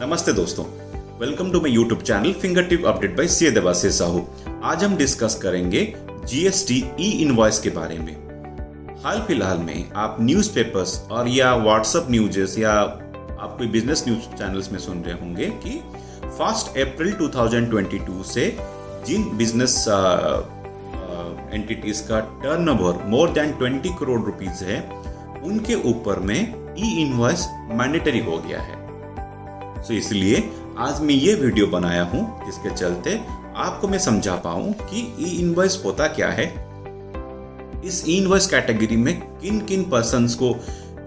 नमस्ते दोस्तों, welcome to my YouTube channel finger tip update by CA Devashish Sahu. आज हम डिस्कस करेंगे जीएसटी ई इनवॉइस के बारे में। हाल फिलहाल में आप न्यूज़पेपर्स और या व्हाट्सएप न्यूज़ या आप कोई बिजनेस न्यूज चैनल्स में सुन रहे होंगे कि 1 अप्रैल 2022 से जिन बिजनेस एंटिटीज का turnover more than 20 crore rupees है, उनके ऊपर में ई इनवॉइस मैंडेटरी हो गया है। तो इसलिए आज मैं ये वीडियो बनाया हूँ जिसके चलते आपको मैं समझा पाऊँ कि ई इनवॉइस होता क्या है, इस ई इनवॉइस कैटेगरी में किन किन पर्सन्स को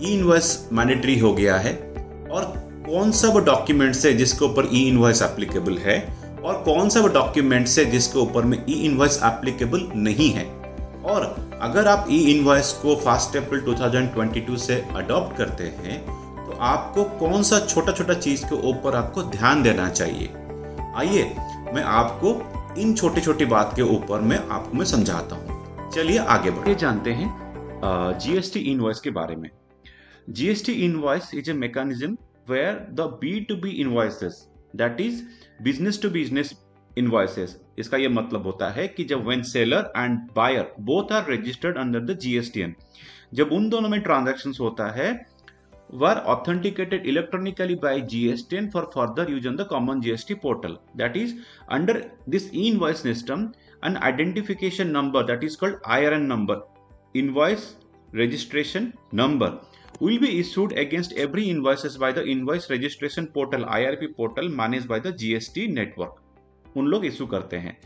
ई इनवॉइस मैंडेटरी हो गया है और कौन सा वो डॉक्यूमेंट्स है जिसके ऊपर ई इनवॉइस एप्लीकेबल है और कौन सा वो डॉक्यूमेंट्स है जिसके ऊपर में ई इनवॉइस एप्लीकेबल नहीं है। और अगर आप ई इनवॉइस को 1 अप्रैल 2022 से अडॉप्ट करते हैं तो आपको कौन सा छोटा छोटा चीज के ऊपर आपको ध्यान देना चाहिए। आइए मैं आपको इन छोटी छोटी बात के ऊपर मैं समझाता हूँ। चलिए आगे बढ़े जानते हैं जीएसटी इनवॉइस के बारे में। GST invoice is a mechanism where the B2B invoices, that is business to business invoices, इसका यह मतलब होता है कि जब when seller and buyer both are registered under the GSTN, जब उन दोनों में ट्रांजैक्शंस होता है, were authenticated electronically by GSTN for further use on the common GST portal. That is, under this e-invoice system, an identification number that is called IRN number, invoice registration number, will be issued against every invoices by the invoice registration portal IRP portal managed by the GST network. उन लोग issue करते हैं,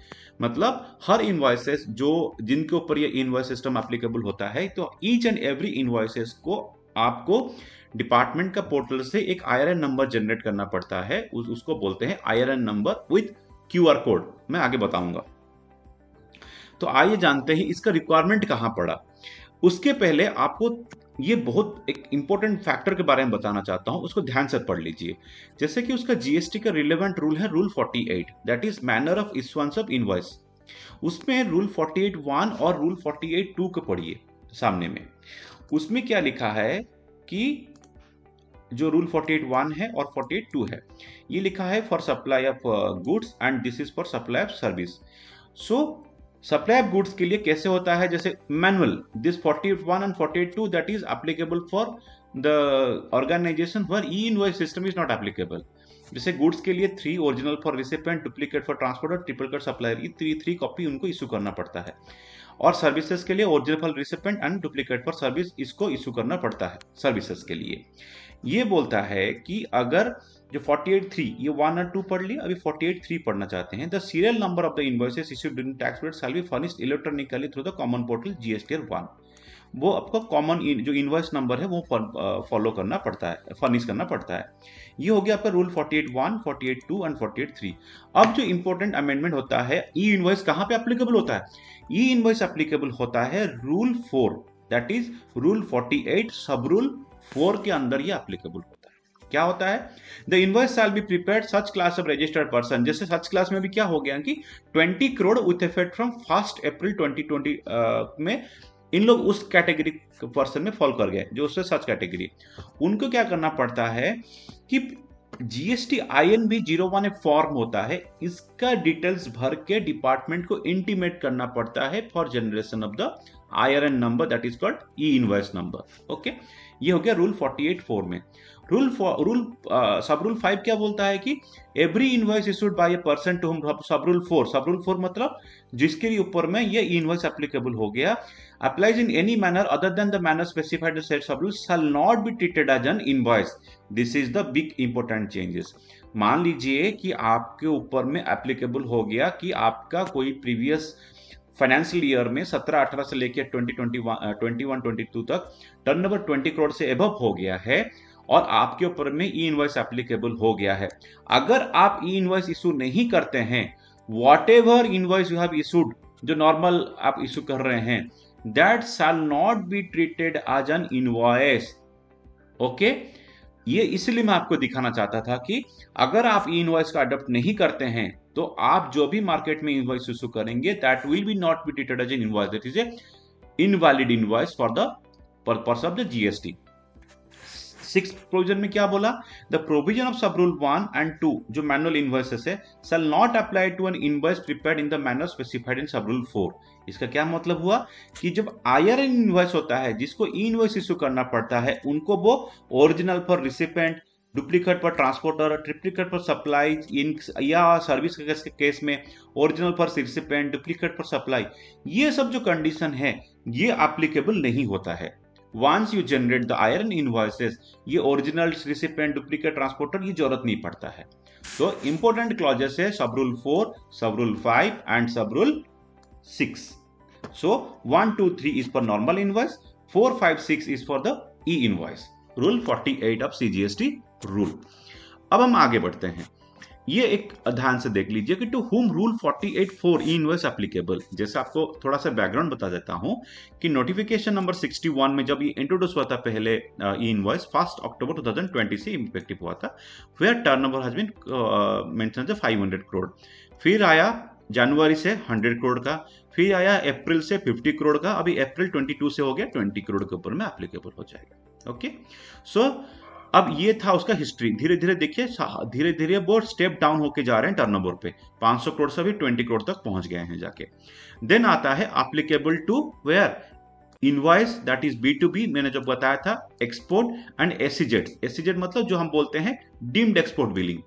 मतलब हर invoices जो जिनके ऊपर ये invoice system applicable होता है, तो ईच एंड एवरी इनवॉइसेस को आपको डिपार्टमेंट का पोर्टल से एक आईआरएन नंबर जनरेट करना पड़ता है। उसको बोलते हैं IRN number with QR code. मैं आगे बताऊंगा। तो आइए जानते हैं इसका रिक्वायरमेंट कहां पड़ा। उसके पहले आपको ये बहुत एक इंपॉर्टेंट फैक्टर के बारे में बताना चाहता हूं, उसको ध्यान से पढ़ लीजिए। जैसे कि उसका जीएसटी का रिलेवेंट रूल है rule 48, that is manner of issuance of invoice. उसमें रूल 48(1) और रूल 48(2) को पढ़िए सामने में। उसमें क्या लिखा है कि जो रूल 48(1) है और 48(2) है, ये लिखा है for supply of goods and this is for supply of service. So supply of goods के लिए कैसे होता है, जैसे manual, this 48(1) and 48(2) that is applicable for the organisation where e invoice system is not applicable. जैसे goods के लिए 3 original for recipient, duplicate for transport और ट्रिपल कट सप्लायर, ये 3 कॉपी उनको इशू करना पड़ता है। और सर्विसेज के लिए original for recipient and duplicate for service, इसको इशू करना पड़ता है सर्विसेज के लिए। ये बोलता है कि अगर जो 48(3) ये 1 और 2 पढ़ लिया, अभी 48(3) पढ़ना चाहते हैं। The serial number of the invoices issued during tax period shall be furnished electronically through the common portal GSTR 1। वो आपको कॉमन जो इनवॉइस नंबर है वो फॉलो करना पड़ता है, फर्निश करना पड़ता है। ये हो गया आपका रूल 48(1), 48(2) एंड 48(3). अब जो इंपॉर्टेंट अमेंडमेंट होता है, ई इनवॉइस कहां पे एप्लीकेबल होता है? ई इनवॉइस एप्लीकेबल होता है रूल 4, दैट इज रूल 48 सब रूल 4 के अंदर ये एप्लीकेबल होता है। क्या होता है? The invoice shall be prepared such class of registered person. जैसे सच क्लास में भी क्या हो गया कि 20 करोड़ विथ इफेक्ट फ्रॉम 1 अप्रैल 2020 में इन लोग उस कैटेगरी पर्सन में फॉल कर गए, जो उससे सच कैटेगरी। उनको क्या करना पड़ता है कि जीएसटी INB 01 एक फॉर्म होता है, इसका डिटेल्स भर के डिपार्टमेंट को इंटीमेट करना पड़ता है for generation of the IRN number, that is called E invoice number. Okay, ये हो गया रूल 48(4) में। सब रूल 5 क्या बोलता है कि every invoice issued by a person to whom, sub rule 4 मतलब जिसके ऊपर में ये इनवॉइस एप्लीकेबल हो गया, applies in any manner other than the manner specified in said sub rule shall not be treated as an invoice. This is the big important changes. मान लीजिए कि आपके ऊपर में एप्लीकेबल हो गया कि आपका कोई प्रीवियस फाइनेंशियल ईयर में 17-18 से लेकर 2021-22 तक टर्नओवर 20 करोड़ से एबव हो गया है और आपके ऊपर में ई इनवॉइस एप्लीकेबल हो गया है। अगर आप ई इनवॉइस इशू नहीं करते हैं, what ever invoice you have issued, जो नॉर्मल आप इशू कर रहे हैं, that shall not be treated as an invoice. Okay, ये इसलिए मैं आपको दिखाना चाहता था कि अगर आप ई इनवॉइस का अडॉप्ट नहीं करते हैं तो आप जो भी मार्केट में इनवॉइस इशू करेंगे, that will be not be treated as an invoice, that is a invalid invoice for the purpose of the GST. Six provision में क्या बोला, the provision of sub rule 1 and 2 जो manual invoices है shall not apply to an invoice prepared in the manner specified in sub rule 4। इसका क्या मतलब हुआ कि जब IRN इनवॉइस होता है जिसको ई इनवॉइस इशू करना पड़ता है, उनको वो ओरिजिनल पर रिसिपेंट, डुप्लीकेट पर ट्रांसपोर्टर, ट्रिप्लीकेट पर सप्लाई या सर्विस के केस में ओरिजिनल पर रिसिपेंट, डुप्लीकेट पर सप्लाई, ये सब जो कंडीशन है ये एप्लीकेबल नहीं होता है। Once you generate the IRN invoices, ये ओरिजिनल, रिसिपेंट, डुप्लीकेट, ट्रांसपोर्टर ये जरूरत नहीं पड़ता है। तो इंपॉर्टेंट क्लॉजेस है सब रूल 4, सब रूल 5 एंड सब rule 6। So 1, 2, 3 is for normal invoice, 4, 5, 6 is for the E invoice, rule 48 of CGST rule. अब हम आगे बढ़ते हैं, ये एक ध्यान से देख लीजिए कि to whom rule 48(4) E invoice applicable. जैसे आपको थोड़ा सा बैकग्राउंड बता देता हूं कि नोटिफिकेशन नंबर 61 में जब ये इंट्रोड्यूस हुआ था पहले ई इनवॉइस 1 अक्टूबर 2020 से इफेक्टिव हुआ था, where turnover has been mentioned 500 crore. फिर आया जनवरी से 100 करोड़ का, फिर आया अप्रैल से 50 करोड़ का, अभी अप्रैल 22 से हो गया 20 करोड़ के ऊपर में एप्लीकेबल हो जाएगा। ओके, सो अब ये था उसका हिस्ट्री। धीरे धीरे देखिए, धीरे धीरे वो स्टेप डाउन होके जा रहे हैं टर्नओवर पे, 500 करोड़ से भी 20 करोड़ तक पहुंच गए हैं जाके। देन आता है applicable to where invoice that is B2B, मैंने जो बताया था, एक्सपोर्ट एंड एसईजेड। एसईजेड मतलब जो हम बोलते हैं डीम्ड एक्सपोर्ट बिलिंग,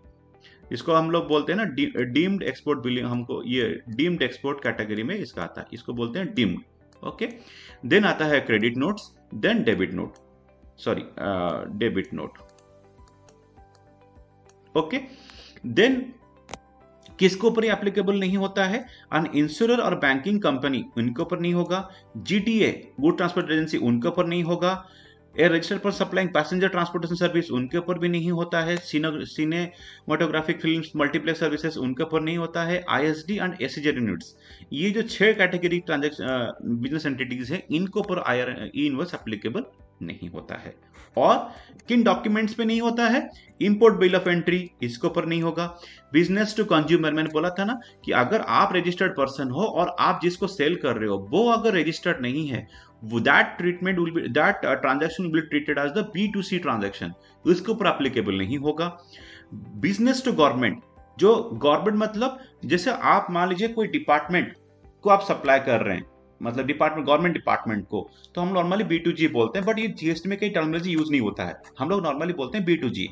इसको हम लोग बोलते हैं ना डीम्ड एक्सपोर्ट बिलिंग, हमको ये डीम्ड एक्सपोर्ट कैटेगरी में इसका आता है, इसको बोलते हैं डीम्ड। ओके, देन आता है credit notes, then debit note, sorry debit note. Okay, then किसके ऊपर एप्लीकेबल नहीं होता है, अन इंश्योरर और बैंकिंग कंपनी, उनके ऊपर नहीं होगा। GTA गुड ट्रांसपोर्ट एजेंसी, उनके ऊपर नहीं होगा। एयर रजिस्टर्ड पर सप्लाइंग पैसेंजर ट्रांसपोर्टेशन सर्विस, उनके ऊपर भी नहीं होता है। सिनेमाटोग्राफिक फिल्म्स, मल्टीप्लेक्स सर्विसेज, उनके ऊपर नहीं होता है। ISD एंड SEZ यूनिट्स, ये जो 6 कैटेगरी ट्रांजैक्शन बिजनेस एंटिटीज है, इनको ऊपर ई इनवॉइस एप्लीकेबल नहीं होता है। और किन डॉक्यूमेंट्स पे नहीं होता है, इंपोर्ट बिल ऑफ एंट्री, इसके ऊपर नहीं होगा। बिजनेस टू कंज्यूमर, मैंने बोला था ना कि अगर आप रजिस्टर्ड पर्सन हो और आप जिसको सेल कर रहे हो वो अगर रजिस्टर्ड नहीं है, that transaction will be treated as the B2C transaction, इसके ऊपर एप्लीकेबल नहीं होगा। बिजनेस टू गवर्नमेंट, जो गवर्नमेंट मतलब जैसे आप मान लीजिए कोई डिपार्टमेंट को आप सप्लाई कर रहे हैं, मतलब डिपार्टमेंट, गवर्नमेंट डिपार्टमेंट को, तो हम नॉर्मली B2G बोलते हैं, बट ये GST में कई टर्मिनोलॉजी यूज नहीं होता है, हम लोग नॉर्मली बोलते हैं B2G।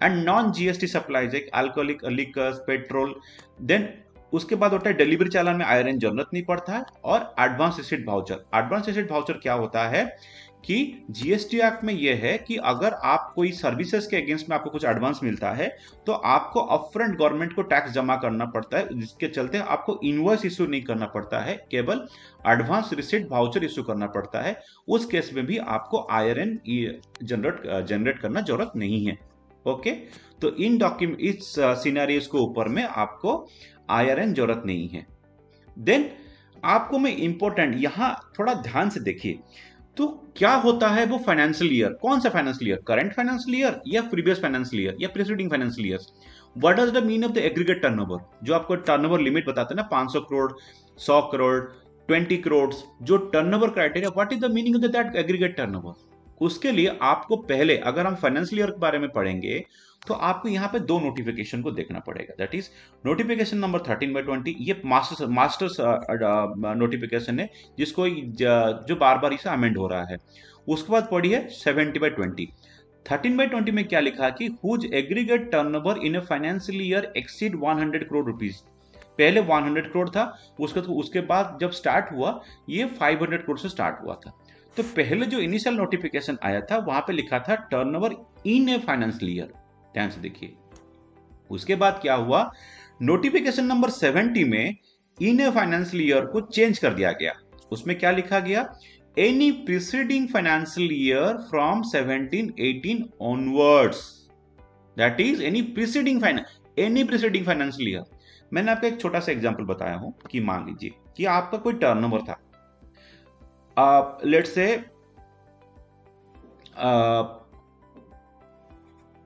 And non GST supplies, एक अल्कोहलिक, लिकर्स, पेट्रोल। देन उसके बाद होता है डिलीवरी चालान में IRN जरूरत नहीं पड़ता है। और advance receipt voucher, advance receipt voucher क्या होता है कि GST एक्ट में यह है कि अगर आप कोई सर्विसेज के अगेंस्ट में आपको कुछ एडवांस मिलता है तो आपको अपफ्रंट गवर्नमेंट को टैक्स जमा करना पड़ता है, जिसके चलते आपको इनवॉइस इशू नहीं करना पड़ता है, केवल एडवांस रिसीट वाउचर इशू करना पड़ता है। उस केस में भी आपको IRN जनरेट करना जरूरत नहीं है। ओके, तो इन डॉक्यूमेंट, इस सिनेरियोस के ऊपर में आपको IRN जरूरत नहीं है। देन आपको मैं इंपॉर्टेंट यहां थोड़ा ध्यान से देखिए, तो क्या होता है वो फाइनेंशियल ईयर, कौन सा financial year, current financial year या प्रीवियस फाइनेंशियल ईयर या preceding financial year. What does the mean of the aggregate turnover, जो आपको टर्नओवर लिमिट बताते हैं ना, 500 करोड़, 100 करोड़, 20 करोड़, जो turnover criteria, what is the meaning of that aggregate turnover. उसके लिए आपको पहले, अगर हम फाइनेंशियल ईयर के बारे में पढ़ेंगे तो आपको यहाँ पे 2 नोटिफिकेशन को देखना पड़ेगा, दैट इज नोटिफिकेशन नंबर 13/20, ये मास्टर्स नोटिफिकेशन है, जिसको जो बार बार इसे अमेंड हो रहा है। उसके बाद पढ़िए 70/20। 13/20 में क्या लिखा कि whose aggregate turnover in a financial year exceed 100 crore rupees. पहले 100 करोड़ था, उसके बाद जब स्टार्ट हुआ ये 500 करोड़ से स्टार्ट हुआ था। तो पहले जो इनिशियल नोटिफिकेशन आया था वहां पे लिखा था turnover in a financial year, ध्यान से देखिए। उसके बाद क्या हुआ, नोटिफिकेशन नंबर 70 में इन ए फाइनेंशियल ईयर को चेंज कर दिया गया। उसमें क्या लिखा गया, any preceding financial year from 17-18 onwards, that is any preceding financial year. मैंने आपको एक छोटा सा एग्जांपल बताया हूं कि मान लीजिए कि आपका कोई टर्नओवर था, लेट्स से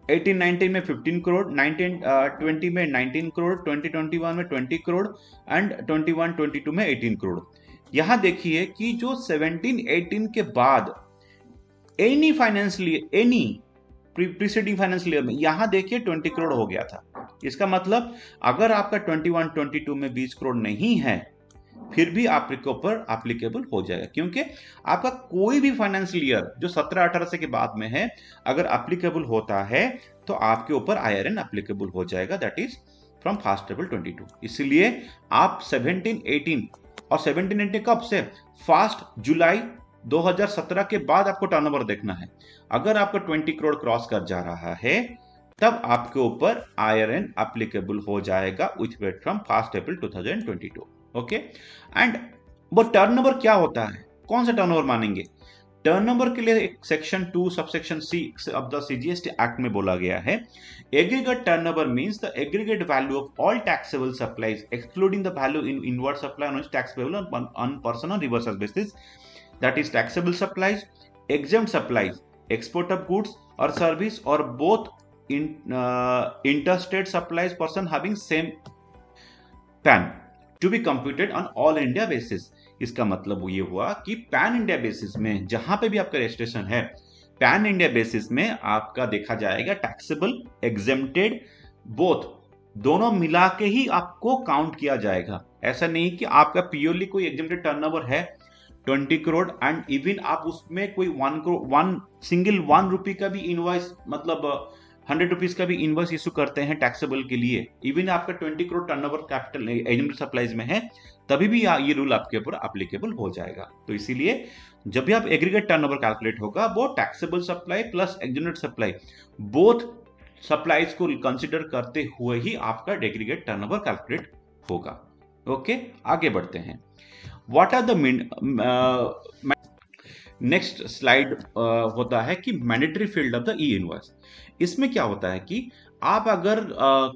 18-19 में 15 करोड़, 19-20 में 19 करोड़, 20-21 में 20 करोड़ एंड 21-22 में 18 करोड़। यहां देखिए कि जो 17-18 के बाद एनी प्रीसीडिंग फाइनेंशियल ईयर में, यहां देखिए 20 करोड़ हो गया था। इसका मतलब अगर आपका 21-22 में 20 करोड़ नहीं है, फिर भी आपके ऊपर एप्लीकेबल हो जाएगा, क्योंकि आपका कोई भी फाइनेंशियल ईयर जो 17-18 से के बाद में है, अगर एप्लीकेबल होता है तो आपके ऊपर IRN एप्लीकेबल हो जाएगा, दैट इज फ्रॉम 1 अप्रैल 22। इसलिए आप 17-18 और 17-18 कब से, 1 जुलाई 2017 के बाद आपको टर्नओवर देखना है। अगर आपका 20 करोड़ क्रॉस कर जा रहा है तब आपके ऊपर IRN एप्लीकेबल हो जाएगा with effect from 1 April 2022। Okay, and वो टर्नओवर क्या होता है, कौन सा टर्नओवर मानेंगे? टर्नओवर के लिए एक section 2 subsection C of the CGST act में बोला गया है, aggregate turnover means the aggregate value of all taxable supplies excluding the value in inward supply on tax payable on person on reversal basis, that is taxable supplies, exempt supplies, export of goods or service or both interstate supplies person having same PAN to be computed on all India basis। इसका मतलब ये हुआ कि pan India basis में जहां पे भी आपका रजिस्ट्रेशन है, पैन इंडिया बेसिस में आपका देखा जाएगा टैक्सेबल, एग्जेम्प्टेड, बोथ दोनों मिला के ही आपको काउंट किया जाएगा। ऐसा नहीं कि आपका प्योरली कोई एग्जेम्प्टेड टर्नओवर है 20 करोड़ एंड इवन आप उसमें कोई 1 रुपी का भी इनवॉइस, मतलब 100 रुपीज का भी इनवॉइस इशू करते हैं टैक्सेबल के लिए, इवन आपका 20 crore turnover capital agent supplies में है, तभी भी ये रूल आपके ऊपर एप्लीकेबल हो जाएगा। तो इसीलिए जब भी आप एग्रीगेट टर्नओवर कैलकुलेट होगा, वो taxable supply plus executive supply both supplies को कंसिडर करते हुए ही आपका एग्रीगेट टर्नओवर कैलकुलेट होगा। ओके, आगे बढ़ते हैं। What are the next slide होता है कि mandatory field of the e invoice. इसमें क्या होता है कि आप अगर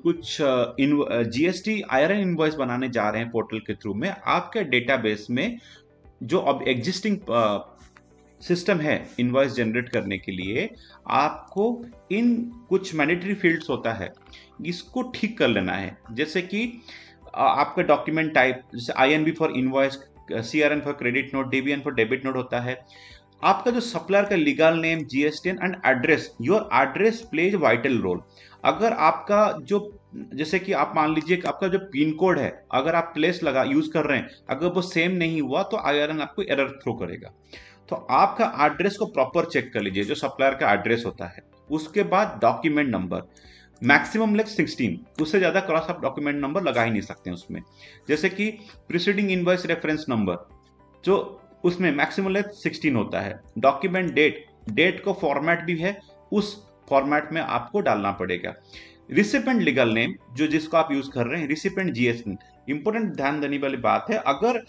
कुछ GST IRN इनवॉइस बनाने जा रहे हैं पोर्टल के थ्रू में, आपके डेटाबेस में जो अब एग्जिस्टिंग सिस्टम है इनवॉइस जनरेट करने के लिए, आपको इन कुछ मैंडेटरी फील्ड्स होता है, इसको ठीक कर लेना है। जैसे कि आपका डॉक्यूमेंट टाइप, जैसे INV for invoice, CRN for credit note, DBN for debit note होता है। आपका जो सप्लायर का legal name, GSTN and address, your address plays vital role. अगर आपका जो, जैसे कि आप मान लीजिए कि आपका जो पिन कोड है, अगर आप प्लेस लगा यूज कर रहे हैं, अगर वो सेम नहीं हुआ तो IRN आपको एरर थ्रो करेगा। तो आपका एड्रेस को प्रॉपर चेक कर लीजिए, जो सप्लायर का एड्रेस होता है। उसके बाद डॉक्यूमेंट नंबर, मैक्सिमम लेग 16, उससे ज्यादा क्रॉस आप डॉक्यूमेंट नंबर लगा ही नहीं सकते उसमें। जैसे कि प्रीसीडिंग इनवॉइस रेफरेंस नंबर, जो उसमें मैक्सिमम लेग 16 होता है। डॉक्यूमेंट डेट को फॉर्मेट भी है, उस फॉर्मेट में आपको डालना पड़ेगा। रिसिपेंट लीगल नेम, जो जिसको आप यूज कर रहे हैं, रिसिपेंट GSTN, इंपोर्टेंट ध्यान देने वाली बात है, अगर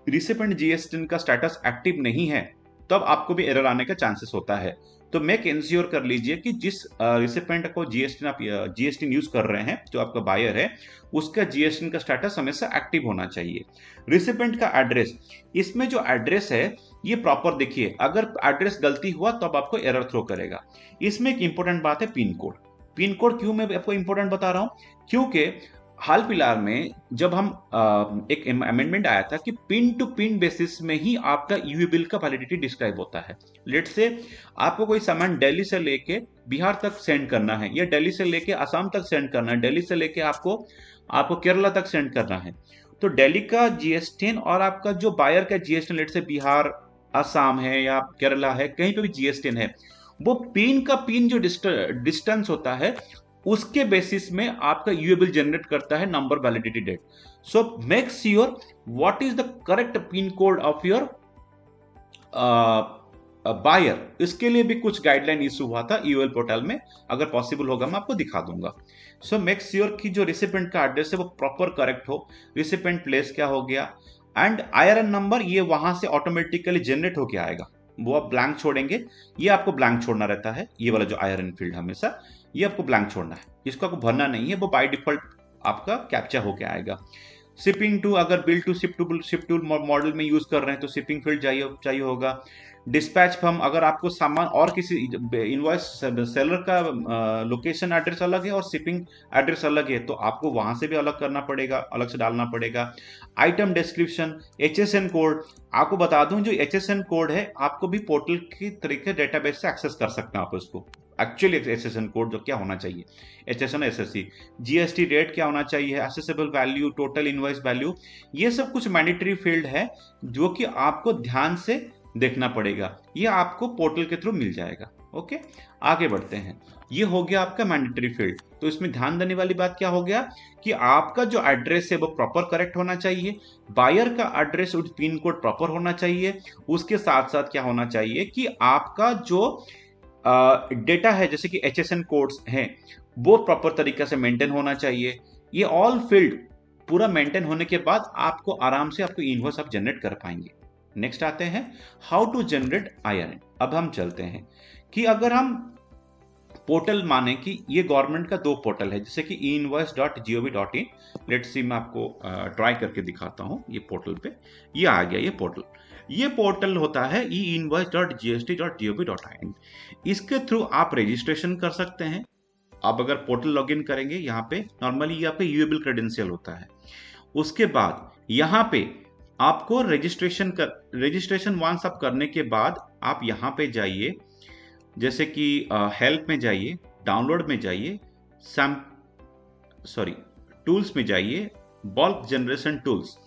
रिसिपेंट GSTN का स्टेटस एक्टिव नहीं है तब आपको भी एरर आने का चांसेस होता है। तो मेक इंश्योर कर लीजिए कि जिस रिसिपेंट को GSTN आप GSTN यूज कर रहे हैं, जो आपका बायर है, उसका GSTN का स्टेटस हमेशा एक्टिव होना चाहिए। रिसिपेंट का एड्रेस, इसमें जो एड्रेस है ये प्रॉपर देखिए, अगर एड्रेस गलती हुआ तब आपको एरर थ्रो करेगा। इसमें एक इंपॉर्टेंट बात है पिन कोड। पिन कोड क्यों मैं आपको इंपॉर्टेंट बता रहा हूं, क्योंकि हाल फिलहाल में जब हम एक अमेंडमेंट आया था कि पिन टू पिन बेसिस में ही आपका ईवी बिल का वैलिडिटी डिस्क्राइब होता है। लेट से आपको कोई सामान दिल्ली से लेके बिहार तक सेंड करना है, या दिल्ली से लेके असम तक सेंड करना है, दिल्ली से लेके आपको केरला तक सेंड करना है, तो दिल्ली का GSTN और आपका जो बायर का GSTN, लेट से बिहार, असम है या केरला है, कहीं पे भी GSTN है, वो पिन का पिन जो डिस्टेंस होता है उसके बेसिस में आपका ईवी बिल जनरेट करता है, number, validity, date. So make sure what is the correct pin code of your buyer. इसके लिए भी कुछ गाइडलाइन इशू हुआ था ईओएल पोर्टल में, अगर पॉसिबल होगा मैं आपको दिखा दूंगा। सो मेक श्योर कि जो रिसिपेंट का एड्रेस है वो प्रॉपर करेक्ट हो, रिसिपेंट प्लेस क्या हो गया, एंड IRN नंबर ये वहां से ऑटोमेटिकली जनरेट होके आएगा, वो आप ब्लैंक छोड़ेंगे, ये आपको ब्लैंक छोड़ना रहता है। ये वाला जो IRN फील्ड हमेशा ये आपको ब्लैंक छोड़ना है, इसको आपको भरना नहीं है, वो बाय डिफॉल्ट आपका कैप्चा होके आएगा। शिपिंग टू, अगर bill to ship to model में यूज कर रहे हैं तो शिपिंग फील्ड चाहिए होगा। डिस्पैच फर्म, अगर आपको सामान और किसी इनवॉइस सेलर का लोकेशन एड्रेस अलग है और शिपिंग एड्रेस अलग है, तो आपको वहां से भी अलग करना पड़ेगा, अलग से डालना पड़ेगा। आइटम डिस्क्रिप्शन, HSN कोड, आपको बता दूं जो HSN कोड है आपको भी पोर्टल की तरीके डेटाबेस से एक्सेस कर सकते हैं आप उसको। एक्चुअली एसएसएन कोड जो क्या होना चाहिए, एचएसएन एसएससी, जीएसटी रेट क्या होना चाहिए, accessible value, total invoice value, ये सब कुछ मैंडेटरी फील्ड है जो कि आपको ध्यान से देखना पड़ेगा। ये आपको पोर्टल के थ्रू मिल जाएगा। ओके, आगे बढ़ते हैं। ये हो गया आपका मैंडेटरी फील्ड। तो इसमें ध्यान देने वाली बात क्या हो गया कि आपका जो एड्रेस है वो प्रॉपर करेक्ट होना चाहिए, बायर का एड्रेस और पिन कोड प्रॉपर होना चाहिए। उसके साथ साथ क्या होना चाहिए कि आपका जो डेटा है जैसे कि एचएसएन कोड्स हैं वो प्रॉपर तरीके से मेंटेन होना चाहिए। ये ऑल फील्ड पूरा मेंटेन होने के बाद आपको आराम से आपको इनवॉइस आप जनरेट कर पाएंगे। नेक्स्ट आते हैं हाउ टू जनरेट IRN। अब हम चलते हैं कि अगर हम पोर्टल माने कि ये गवर्नमेंट का 2 पोर्टल है जैसे कि einvoice.gov.in। लेट्स सी, मैं आपको ट्राई करके दिखाता हूं। ये पोर्टल पे ये आ गया। ये पोर्टल होता है einvoice.gst.gov.in। इसके थ्रू आप रजिस्ट्रेशन कर सकते हैं। आप अगर पोर्टल लॉगिन करेंगे यहाँ पे नॉर्मली यहाँ पे यूएबल क्रेडेंशियल होता है। उसके बाद यहाँ पे आपको रजिस्ट्रेशन वंस आप करने के बाद आप यहाँ पे जाइए, जैसे कि हेल्प में जाइए, डाउनलोड में जाइए, टूल्स में जाइए, बल्क जनरेशन टूल्स।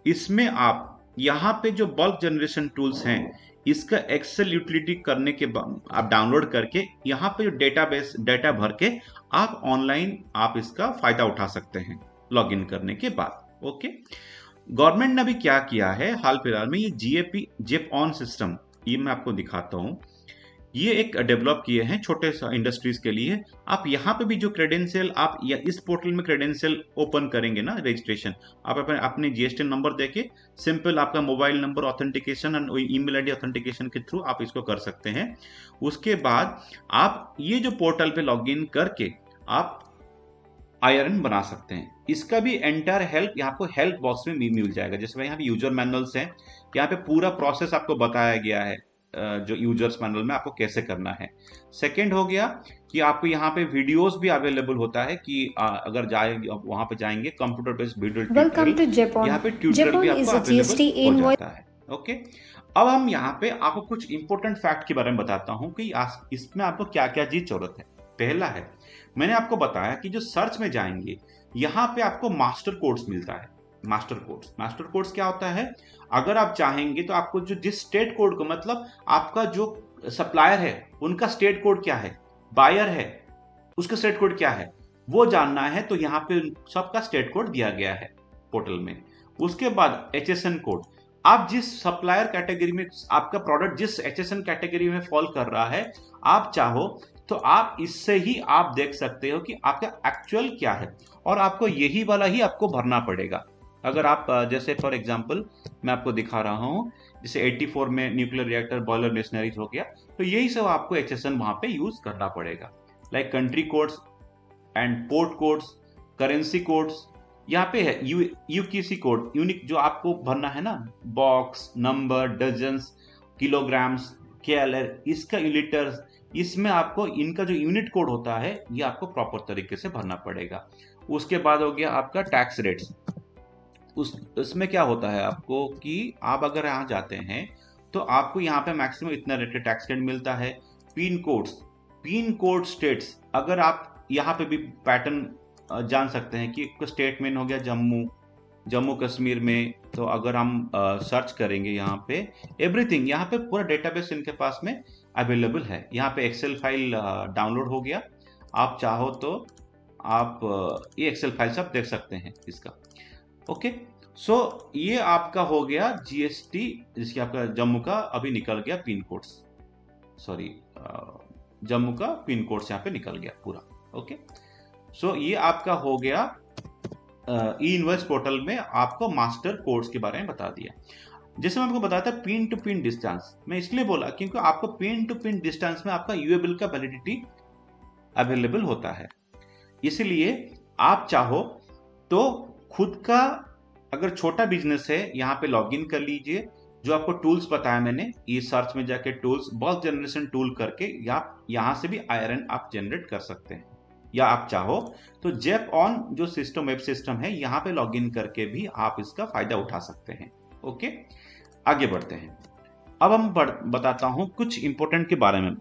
इसमें आप यहाँ पे जो बल्क जनरेशन टूल्स हैं इसका एक्सेल यूटिलिटी करने के बाद आप डाउनलोड करके यहाँ पे जो डेटा भर के आप ऑनलाइन आप इसका फायदा उठा सकते हैं लॉगिन करने के बाद। ओके, गवर्नमेंट ने अभी क्या किया है हाल फिलहाल में, ये जेप ऑन सिस्टम, ये मैं आपको दिखाता हूँ। ये एक डेवलप किए हैं छोटे इंडस्ट्रीज के लिए। आप यहाँ पे भी जो क्रेडेंशियल आप या इस पोर्टल में क्रेडेंशियल ओपन करेंगे ना, रजिस्ट्रेशन, आप अपने जीएसटी नंबर देके सिंपल आपका मोबाइल नंबर ऑथेंटिकेशन और ईमेल आईडी ऑथेंटिकेशन के थ्रू आप इसको कर सकते हैं। उसके बाद आप ये जो पोर्टल पे लॉगिन करके आप IRN बना सकते हैं। इसका भी एंटायर हेल्प यहाँ आपको हेल्प बॉक्स में मिल जाएगा। जैसे यहाँ पे यूजर मैनुअल्स हैं, यहाँ पे पूरा प्रोसेस आपको बताया गया है जो यूजर्स मैनुअल में आपको कैसे करना है। सेकंड हो गया कि आपको यहाँ पे वीडियोस भी अवेलेबल होता है कि अगर वहां पे जाएंगे कंप्यूटर बेस्ड वीडियो ट्यूटोरियल, यहाँ पे ट्यूटोरियल भी आपको अवेलेबल हो जाता है। ओके, अब हम यहाँ पे आपको कुछ इंपॉर्टेंट फैक्ट के बारे में बताता हूँ कि इसमें आपको क्या क्या चीज जरूरत है। पहला है, मैंने आपको बताया कि जो सर्च में जाएंगे यहाँ पे आपको मास्टर कोड्स मिलता है। मास्टर कोड्स क्या होता है, अगर आप चाहेंगे तो आपको जो जिस स्टेट कोड को, मतलब आपका जो सप्लायर है उनका स्टेट कोड क्या है, बायर है उसका स्टेट कोड क्या है, वो जानना है तो यहाँ पे सबका स्टेट कोड दिया गया है पोर्टल में। उसके बाद HSN कोड, आप जिस सप्लायर कैटेगरी में आपका प्रोडक्ट जिस HSN कैटेगरी में फॉल कर रहा है, आप चाहो तो आप इससे ही आप देख सकते हो कि आपका एक्चुअल क्या है और आपको यही वाला ही आपको भरना पड़ेगा। अगर आप जैसे फॉर एग्जांपल मैं आपको दिखा रहा हूं, जैसे 84 में न्यूक्लियर रिएक्टर बॉयलर मशीनरीज हो गया, तो यही सब आपको HSN वहां पे यूज करना पड़ेगा। Like country codes and port codes, currency codes, यहाँ पे है यूकीसी कोड, यूनिक जो आपको भरना है ना, box number, dozens, kilograms, KLR, इसका लीटर्स, इसमें आपको इनका जो यूनिट कोड होता है ये आपको प्रॉपर तरीके से भरना पड़ेगा। उसके बाद हो गया आपका टैक्स रेट्स। उसमें क्या होता है आपको कि आप अगर यहाँ जाते हैं तो आपको यहाँ पे मैक्सिमम इतना रेट टैक्स रेट मिलता है। पिन कोड स्टेट्स, अगर आप यहाँ पे भी पैटर्न जान सकते हैं कि स्टेट में हो गया जम्मू कश्मीर में, तो अगर हम सर्च करेंगे यहाँ पे एवरीथिंग, यहाँ पे पूरा डेटाबेस इनके पास में अवेलेबल है। यहाँ पे एक्सेल फाइल डाउनलोड हो गया, आप चाहो तो आप ये एक्सेल फाइल सब देख सकते हैं इसका। ओके, सो ये आपका हो गया GST, जिसकी आपका जम्मू का अभी निकल गया पिन कोड्स, जम्मू का पिन कोड्स यहाँ पे निकल गया पूरा। ओके, सो ये आपका हो गया ई-इनवॉइस पोर्टल में आपको मास्टर कोड्स के बारे में बता दिया। जैसे मैं आपको बताया था पिन टू पिन डिस्टेंस, मैं इसलिए बोला क्योंकि आपको पिन टू पिन डिस्टेंस में आपका यूएबल का वैलिडिटी अवेलेबल होता है। इसलिए आप चाहो तो खुद का अगर छोटा बिजनेस है यहाँ पे लॉगिन कर लीजिए, जो आपको टूल्स बताया मैंने, ये सर्च में जाके टूल्स, बल्क जनरेशन टूल करके यहाँ से भी IRN आप जनरेट कर सकते हैं। या आप चाहो तो जेप ऑन जो सिस्टम वेब सिस्टम है यहाँ पे लॉगिन करके भी आप इसका फायदा उठा सकते हैं। ओके, आगे बढ़ते हैं। अब हम बताता हूँ कुछ इंपॉर्टेंट के बारे में,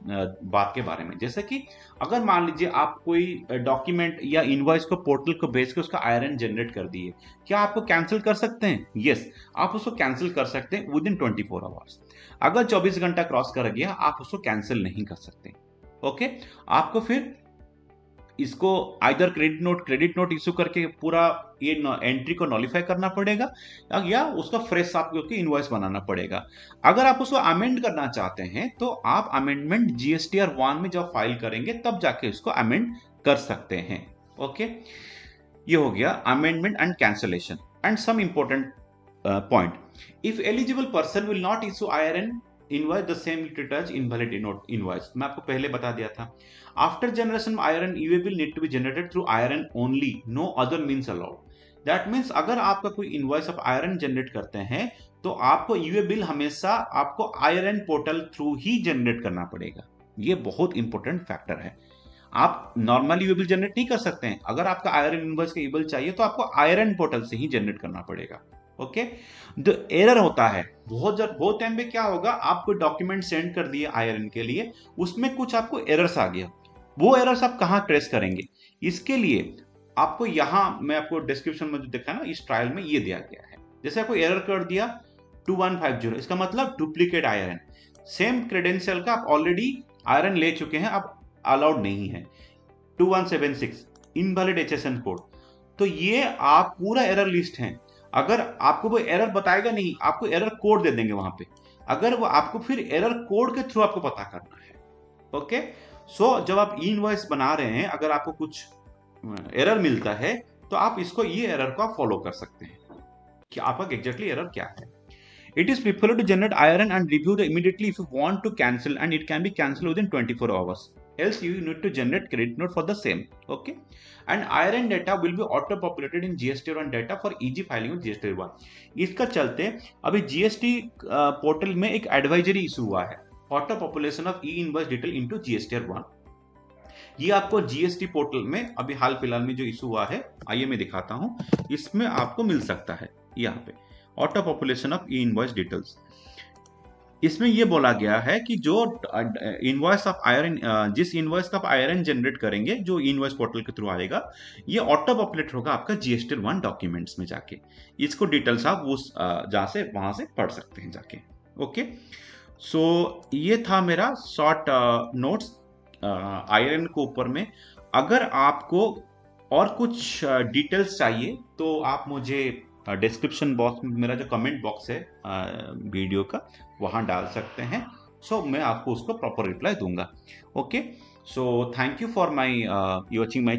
बात के बारे में। जैसे कि अगर मान लीजिए आप कोई डॉक्यूमेंट या इनवॉइस को पोर्टल को भेज के उसका आईआरएन जनरेट कर दिए, क्या आपको कैंसिल कर सकते हैं? यस, आप उसको कैंसिल कर सकते हैं विद इन 24 आवर्स। अगर 24 घंटा क्रॉस कर गया आप उसको कैंसिल नहीं कर सकते। ओके, आपको फिर इसको आइदर क्रेडिट नोट इशू करके पूरा ये एंट्री को नॉलिफाई करना पड़ेगा, या उसका फ्रेश आपको इनवॉइस बनाना पड़ेगा। अगर आप उसको अमेंड करना चाहते हैं तो आप अमेंडमेंट जीएसटीआर 1 में जब फाइल करेंगे तब जाके इसको अमेंड कर सकते हैं। ओके, ये हो गया amendment and cancellation. And some important point, if eligible person will not issue IRN invoice the same touch invalid invoice. मैं आपको पहले बता दिया था, after generation IRN e way bill need to be generated through IRN only, no other means allowed. That means अगर आपका कोई invoice आप आईआरएन जनरेट करते हैं तो आपको यूए बिल हमेशा आपको आईआरएन पोर्टल थ्रू ही जनरेट करना पड़ेगा। ये बहुत इंपॉर्टेंट फैक्टर है। आप नॉर्मली यूए बिल जनरेट नहीं कर सकते हैं। अगर आपका आईआरएन इनवॉइस का ईबिल चाहिए तो आपको आईआरएन पोर्टल से ही जनरेट करना पड़ेगा। ओके, जो एरर होता है बहुत टाइम पे क्या होगा, आप कोई डॉक्यूमेंट सेंड कर दिए आईआरएन के लिए, उसमें कुछ आपको एरर्स आ गया, वो एरर्स आप कहाँ ट्रेस करेंगे? इसके लिए आपको यहाँ मैं आपको डिस्क्रिप्शन में जो देखा ना इस ट्रायल में ये दिया गया है। जैसे आपको एरर कर दिया 2150, इसका मतलब डुप्लीकेट आईआरएन, सेम क्रेडेंशियल का आप ऑलरेडी आईआरएन ले चुके हैं, अब अलाउड नहीं है। 2176 इनवैलिड एचएसएन कोड, तो ये आप पूरा एरर लिस्ट है। अगर आपको वो एरर बताएगा नहीं, आपको एरर कोड दे देंगे वहां पे, अगर वो आपको फिर एरर कोड के थ्रू आपको पता करना है। ओके, सो जब आप ई इनवॉइस बना रहे हैं, अगर आपको कुछ एरर मिलता है तो आप इसको ये एरर को आप फॉलो कर सकते हैं कि आपका एग्जैक्टली एरर क्या है। It is preferred to generate IRN and review the immediately if you want to cancel, and it can be cancelled within 24 hours. Else you need to generate credit note for the same. Okay, and IRN data will be auto populated in GST1 data for easy filing with GST1. इसका चलते अभी GST portal में एक advisory issue हुआ है, auto population of E invoice detail into GST1। ये आपको GST portal में अभी हाल फिलहाल में जो इशू हुआ है, आइए मैं दिखाता हूं, इसमें आपको मिल सकता है यहाँ पे auto population of E invoice details. इसमें यह बोला गया है कि जो इनवॉइस ऑफ आईआरएन, जिस इनवॉइस का आप आईआरएन जनरेट करेंगे जो इनवॉइस पोर्टल के थ्रू आएगा, ये ऑटो पॉपुलेट होगा आपका GST1 डॉक्यूमेंट्स में जाके। इसको डिटेल्स आप उस जहां से वहां से पढ़ सकते हैं जाके। ओके, सो ये था मेरा शॉर्ट नोट्स आईआरएन के ऊपर में। अगर आपको और कुछ डिटेल्स चाहिए तो आप मुझे डिस्क्रिप्शन बॉक्स में मेरा जो कमेंट बॉक्स है वीडियो का, वहां डाल सकते हैं। सो मैं आपको उसको प्रॉपर रिप्लाई दूंगा। Okay, so thank you for my watching my